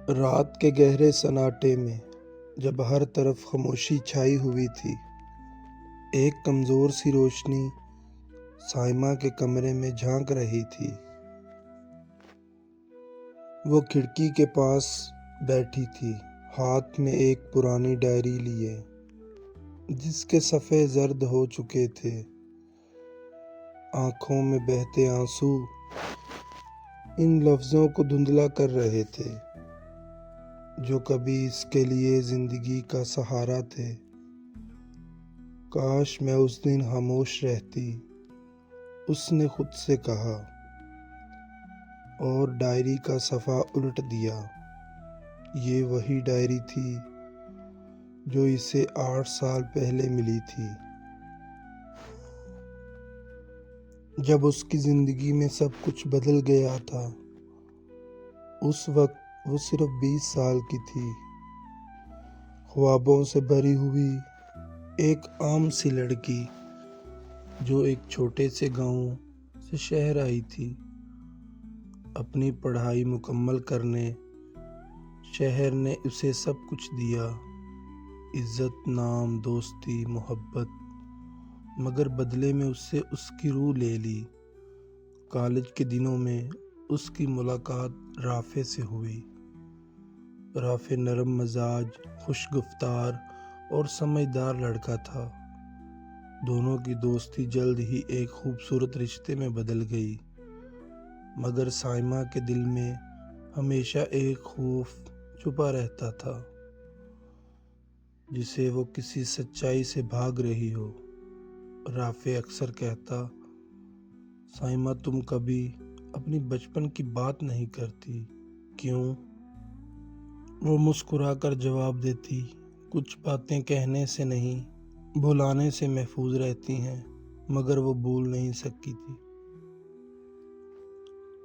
رات کے گہرے سناٹے میں جب ہر طرف خاموشی چھائی ہوئی تھی، ایک کمزور سی روشنی سائمہ کے کمرے میں جھانک رہی تھی۔ وہ کھڑکی کے پاس بیٹھی تھی، ہاتھ میں ایک پرانی ڈائری لیے جس کے صفحے زرد ہو چکے تھے۔ آنکھوں میں بہتے آنسو ان لفظوں کو دھندلا کر رہے تھے جو کبھی اس کے لیے زندگی کا سہارا تھے۔ کاش میں اس دن خاموش رہتی، اس نے خود سے کہا، اور ڈائری کا صفحہ الٹ دیا۔ یہ وہی ڈائری تھی جو اسے 8 سال پہلے ملی تھی، جب اس کی زندگی میں سب کچھ بدل گیا تھا۔ اس وقت وہ صرف 20 سال کی تھی، خوابوں سے بھری ہوئی ایک عام سی لڑکی جو ایک چھوٹے سے گاؤں سے شہر آئی تھی اپنی پڑھائی مکمل کرنے۔ شہر نے اسے سب کچھ دیا، عزت، نام، دوستی، محبت، مگر بدلے میں اس سے اس کی روح لے لی۔ کالج کے دنوں میں اس کی ملاقات رافع سے ہوئی۔ رافع نرم مزاج، خوش گفتار اور سمجھدار لڑکا تھا۔ دونوں کی دوستی جلد ہی ایک خوبصورت رشتے میں بدل گئی، مگر سائمہ کے دل میں ہمیشہ ایک خوف چھپا رہتا تھا، جسے وہ کسی سچائی سے بھاگ رہی ہو۔ رافع اکثر کہتا، سائمہ تم کبھی اپنی بچپن کی بات نہیں کرتی، کیوں؟ وہ مسکرا کر جواب دیتی، کچھ باتیں کہنے سے نہیں، بھلانے سے محفوظ رہتی ہیں، مگر وہ بھول نہیں سکی تھی۔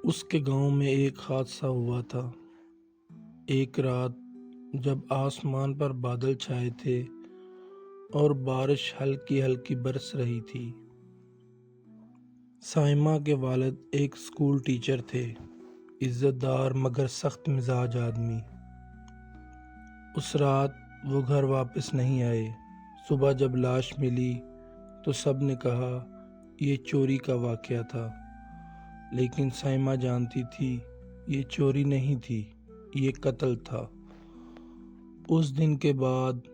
اس کے گاؤں میں ایک حادثہ ہوا تھا۔ ایک رات جب آسمان پر بادل چھائے تھے اور بارش ہلکی ہلکی برس رہی تھی۔ سائمہ کے والد ایک اسکول ٹیچر تھے، عزت دار مگر سخت مزاج آدمی۔ اس رات وہ گھر واپس نہیں آئے۔ صبح جب لاش ملی تو سب نے کہا یہ چوری کا واقعہ تھا، لیکن سائمہ جانتی تھی یہ چوری نہیں تھی، یہ قتل تھا۔ اس دن کے بعد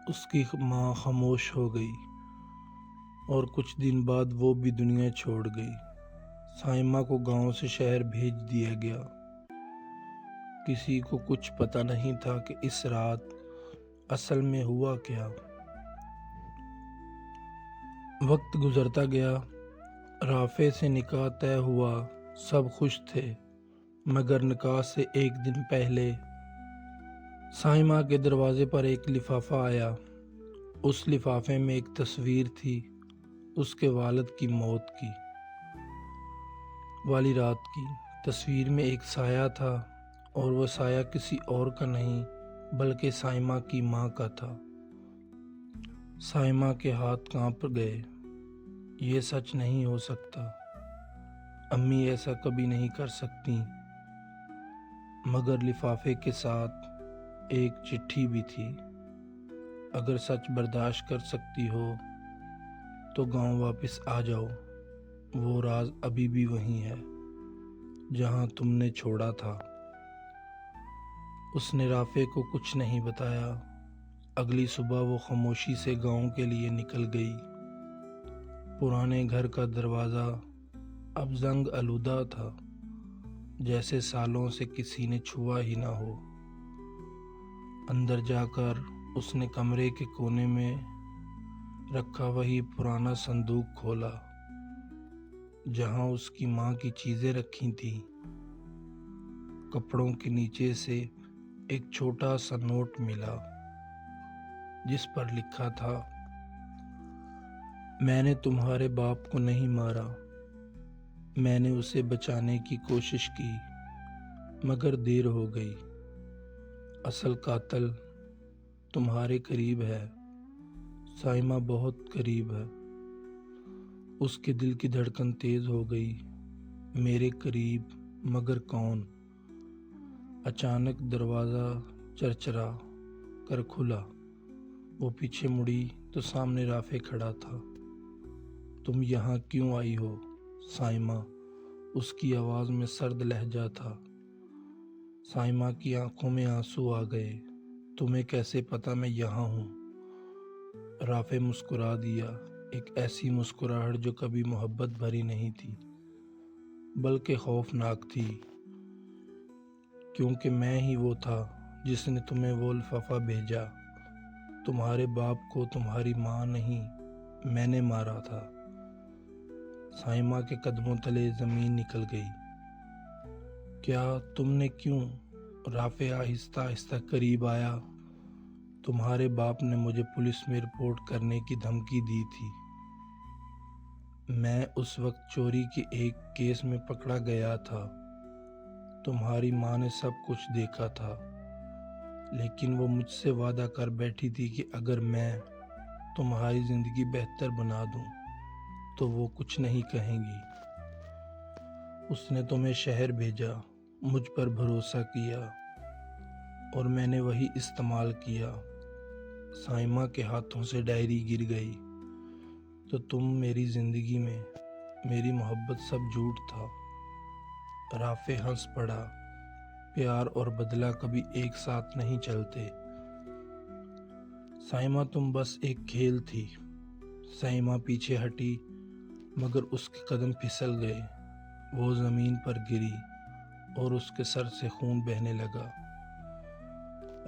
اس کی ماں خاموش ہو گئی اور کچھ دن بعد وہ بھی دنیا چھوڑ گئی۔ سائمہ کو گاؤں سے شہر بھیج دیا گیا۔ کسی کو کچھ پتہ نہیں تھا کہ اس رات اصل میں ہوا کیا۔ وقت گزرتا گیا، رافع سے نکاح طے ہوا، سب خوش تھے، مگر نکاح سے ایک دن پہلے سائمہ کے دروازے پر ایک لفافہ آیا۔ اس لفافے میں ایک تصویر تھی، اس کے والد کی موت کی والی رات کی۔ تصویر میں ایک سایہ تھا اور وہ سایہ کسی اور کا نہیں بلکہ سائمہ کی ماں کا تھا۔ سائمہ کے ہاتھ کانپ گئے۔ یہ سچ نہیں ہو سکتا، امی ایسا کبھی نہیں کر سکتی۔ مگر لفافے کے ساتھ ایک چٹھی بھی تھی، اگر سچ برداشت کر سکتی ہو تو گاؤں واپس آ جاؤ، وہ راز ابھی بھی وہیں ہے جہاں تم نے چھوڑا تھا۔ اس نے رافع کو کچھ نہیں بتایا۔ اگلی صبح وہ خاموشی سے گاؤں کے لیے نکل گئی۔ پرانے گھر کا دروازہ اب زنگ آلودہ تھا، جیسے سالوں سے کسی نے چھوا ہی نہ ہو۔ اندر جا کر اس نے کمرے کے کونے میں رکھا وہی پرانا صندوق کھولا جہاں اس کی ماں کی چیزیں رکھی تھیں۔ کپڑوں کے نیچے سے ایک چھوٹا سا نوٹ ملا جس پر لکھا تھا، میں نے تمہارے باپ کو نہیں مارا، میں نے اسے بچانے کی کوشش کی مگر دیر ہو گئی، اصل قاتل تمہارے قریب ہے، سائمہ بہت قریب ہے۔ اس کے دل کی دھڑکن تیز ہو گئی، میرے قریب مگر کون؟ اچانک دروازہ چرچرا کر کھلا۔ وہ پیچھے مڑی تو سامنے رافع کھڑا تھا۔ تم یہاں کیوں آئی ہو سائمہ؟ اس کی آواز میں سرد لہجہ تھا۔ سائمہ کی آنکھوں میں آنسو آ گئے۔ تمہیں کیسے پتا میں یہاں ہوں؟ رافع مسکرا دیا، ایک ایسی مسکراہٹ جو کبھی محبت بھری نہیں تھی بلکہ خوفناک تھی، کیونکہ میں ہی وہ تھا جس نے تمہیں وہ لفافہ بھیجا۔ تمہارے باپ کو تمہاری ماں نہیں، میں نے مارا تھا۔ سائمہ کے قدموں تلے زمین نکل گئی۔ کیا تم نے کیوں؟ رافع آہستہ آہستہ قریب آیا۔ تمہارے باپ نے مجھے پولیس میں رپورٹ کرنے کی دھمکی دی تھی۔ میں اس وقت چوری کے ایک کیس میں پکڑا گیا تھا۔ تمہاری ماں نے سب کچھ دیکھا تھا، لیکن وہ مجھ سے وعدہ کر بیٹھی تھی کہ اگر میں تمہاری زندگی بہتر بنا دوں تو وہ کچھ نہیں کہیں گی۔ اس نے تمہیں شہر بھیجا، مجھ پر بھروسہ کیا، اور میں نے وہی استعمال کیا۔ سائمہ کے ہاتھوں سے ڈائری گر گئی۔ تو تم میری زندگی میں، میری محبت سب جھوٹ تھا۔ رافع ہنس پڑا۔ پیار اور بدلہ کبھی ایک ساتھ نہیں چلتے سائمہ، تم بس ایک کھیل تھی۔ سائمہ پیچھے ہٹی مگر اس کے قدم پھسل گئے۔ وہ زمین پر گری اور اس کے سر سے خون بہنے لگا۔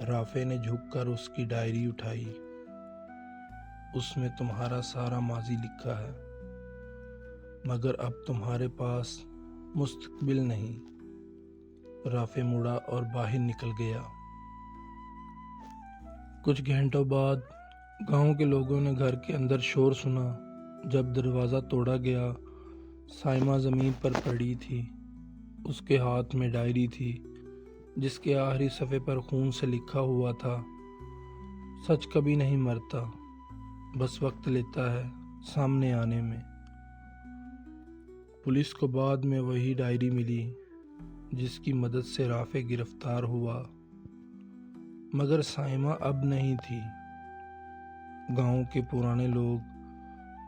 رافع نے جھک کر اس کی ڈائری اٹھائی۔ اس میں تمہارا سارا ماضی لکھا ہے، مگر اب تمہارے پاس مستقبل نہیں۔ رافع مڑا اور باہر نکل گیا۔ کچھ گھنٹوں بعد گاؤں کے لوگوں نے گھر کے اندر شور سنا۔ جب دروازہ توڑا گیا، سائمہ زمین پر پڑی تھی۔ اس کے ہاتھ میں ڈائری تھی جس کے آخری صفحے پر خون سے لکھا ہوا تھا، سچ کبھی نہیں مرتا، بس وقت لیتا ہے سامنے آنے میں۔ پولیس کو بعد میں وہی ڈائری ملی جس کی مدد سے رافع گرفتار ہوا، مگر سائمہ اب نہیں تھی۔ گاؤں کے پرانے لوگ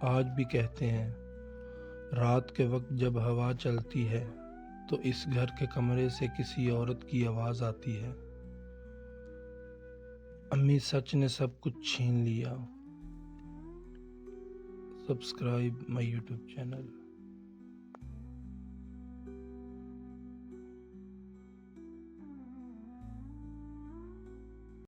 آج بھی کہتے ہیں، رات کے وقت جب ہوا چلتی ہے تو اس گھر کے کمرے سے کسی عورت کی آواز آتی ہے۔ امی سچ نے سب کچھ چھین لیا۔ سبسکرائب مائی یوٹیوب چینل۔